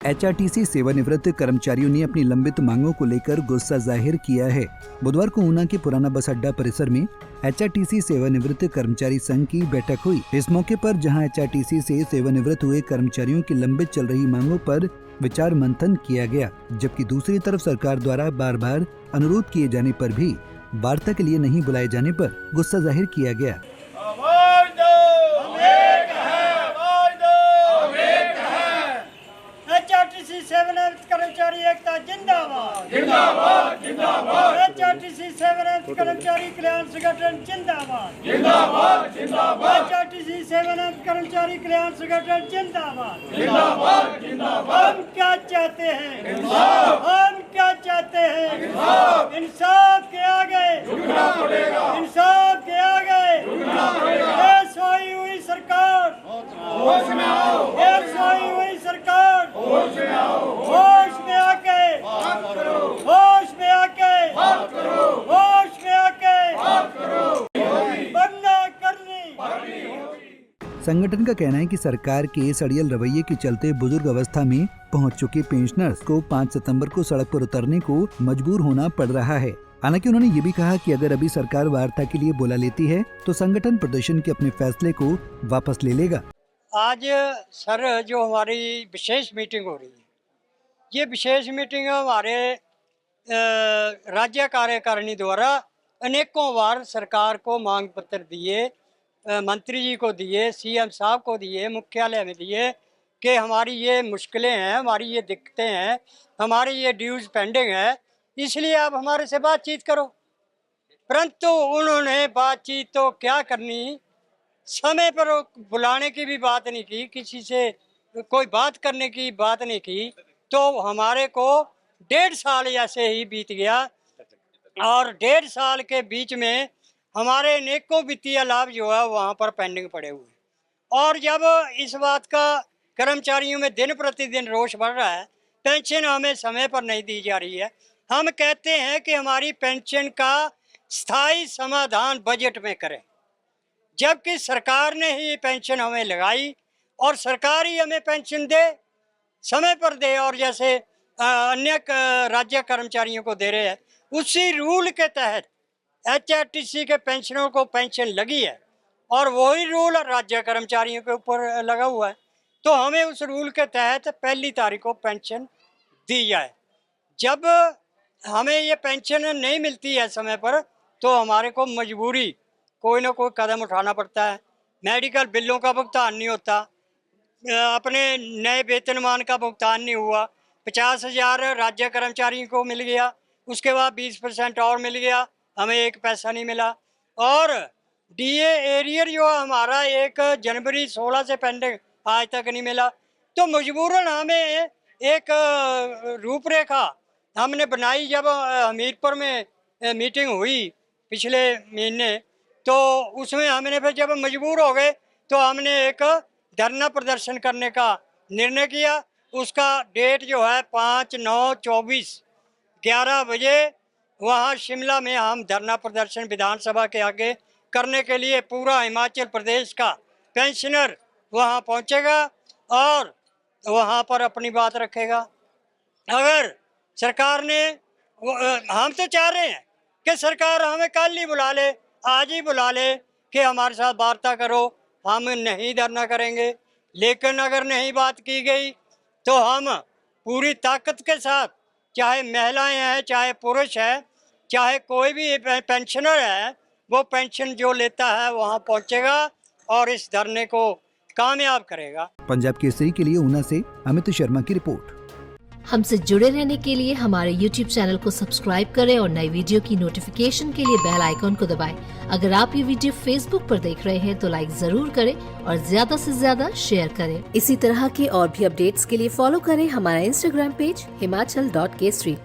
HRTC सेवानिवृत्त कर्मचारियों ने अपनी लंबित मांगों को लेकर गुस्सा जाहिर किया है। बुधवार को ऊना के पुराना बस अड्डा परिसर में एचआरटीसी सेवानिवृत्त कर्मचारी संघ की बैठक हुई। इस मौके पर जहां एचआरटीसी से सेवानिवृत्त हुए कर्मचारियों की लंबित चल रही मांगों पर विचार मंथन किया गया, जबकि दूसरी तरफ सरकार द्वारा बार बार अनुरोध किए जाने पर भी वार्ता के लिए नहीं बुलाए जाने पर गुस्सा जाहिर किया गया। एचआरटीसी सेवानिवृत्त कर्मचारी एकता जिंदाबाद जिंदाबाद जिंदाबाद। एचआरटीसी सेवानिवृत्त कर्मचारी कल्याण संगठन जिंदाबाद जिंदाबाद जिंदाबाद। एचआरटीसी सेवानिवृत्त कर्मचारी कल्याण संगठन जिंदाबाद जिंदाबाद जिंदाबाद। हम क्या चाहते हैं? इंसाफ। हम क्या चाहते हैं? इंसाफ। इंसाफ के आगे झुकना पड़ेगा। इंसाफ के आगे झुकना पड़ेगा। ये सोई हुई सरकार, होश में आओ। ये सोई हुई सरकार होश में आओ। होश में आके बात करो। होश में आके बात करो। होश में आके बात करो। बंदा करनी। संगठन का कहना है कि सरकार के सड़ियल रवैये के चलते बुजुर्ग अवस्था में पहुंच चुके पेंशनर्स को 5 सितंबर को सड़क पर उतरने को मजबूर होना पड़ रहा है। हालांकि उन्होंने ये भी कहा कि अगर अभी सरकार वार्ता के लिए बुला लेती है तो संगठन प्रदर्शन के अपने फैसले को वापस ले लेगा। आज सर जो हमारी विशेष मीटिंग हो रही है, ये विशेष मीटिंग हमारे राज्य कार्यकारिणी द्वारा अनेकों बार सरकार को मांग पत्र दिए, मंत्री जी को दिए, सीएम साहब को दिए, मुख्यालय में दिए कि हमारी ये मुश्किलें हैं, हमारी ये दिक्कतें हैं, हमारी ये ड्यूज पेंडिंग है, इसलिए आप हमारे से बातचीत करो। परंतु उन्होंने बातचीत तो क्या करनी, समय पर बुलाने की भी बात नहीं की, किसी से कोई बात करने की बात नहीं की। तो हमारे को 1.5 साल ऐसे ही बीत गया और 1.5 साल के बीच में हमारे अनेकों वित्तीय लाभ जो है वहाँ पर पेंडिंग पड़े हुए। और जब इस बात का कर्मचारियों में दिन प्रतिदिन रोष बढ़ रहा है, पेंशन हमें समय पर नहीं दी जा रही है, हम कहते हैं कि हमारी पेंशन का स्थायी समाधान बजट में करें, जबकि सरकार ने ही पेंशन हमें लगाई और सरकार ही हमें पेंशन दे, समय पर दे, और जैसे अन्य राज्य कर्मचारियों को दे रहे हैं उसी रूल के तहत एचआरटीसी के पेंशनरों को पेंशन लगी है और वही रूल राज्य कर्मचारियों के ऊपर लगा हुआ है। तो हमें उस रूल के तहत 1 तारीख को पेंशन दी जाए। जब हमें ये पेंशन नहीं मिलती है समय पर तो हमारे को मजबूरी कोई ना कोई कदम उठाना पड़ता है। मेडिकल बिलों का भुगतान नहीं होता, अपने नए वेतनमान का भुगतान नहीं हुआ, 50,000 राज्य कर्मचारियों को मिल गया, उसके बाद 20% और मिल गया, हमें 1 पैसा नहीं मिला। और डीए एरियर जो हमारा 1 जनवरी 16 से पेंडिंग आज तक नहीं मिला। तो मजबूरन हमें एक रूपरेखा हमने बनाई। जब हमीरपुर में मीटिंग हुई पिछले महीने, तो उसमें हमने फिर जब मजबूर हो गए तो हमने एक धरना प्रदर्शन करने का निर्णय किया। उसका डेट जो है 5/9/24 11 बजे वहाँ शिमला में हम धरना प्रदर्शन विधानसभा के आगे करने के लिए पूरा हिमाचल प्रदेश का पेंशनर वहाँ पहुँचेगा और वहाँ पर अपनी बात रखेगा। अगर सरकार ने, हम तो चाह रहे हैं कि सरकार हमें कल ही बुला ले, आज ही बुला ले कि हमारे साथ वार्ता करो, हम नहीं धरना करेंगे। लेकिन अगर नहीं बात की गई तो हम पूरी ताकत के साथ, चाहे महिलाएं हैं, चाहे पुरुष है, चाहे कोई भी पेंशनर है, वो पेंशन जो लेता है वहाँ पहुँचेगा और इस धरने को कामयाब करेगा। पंजाब केसरी के लिए ऊना से अमित शर्मा की रिपोर्ट। हमसे जुड़े रहने के लिए हमारे YouTube चैनल को सब्सक्राइब करें और नई वीडियो की नोटिफिकेशन के लिए बेल आइकॉन को दबाएं। अगर आप ये वीडियो Facebook पर देख रहे हैं तो लाइक जरूर करें और ज्यादा से ज्यादा शेयर करें। इसी तरह के और भी अपडेट्स के लिए फॉलो करें हमारा Instagram पेज himachal.kesri।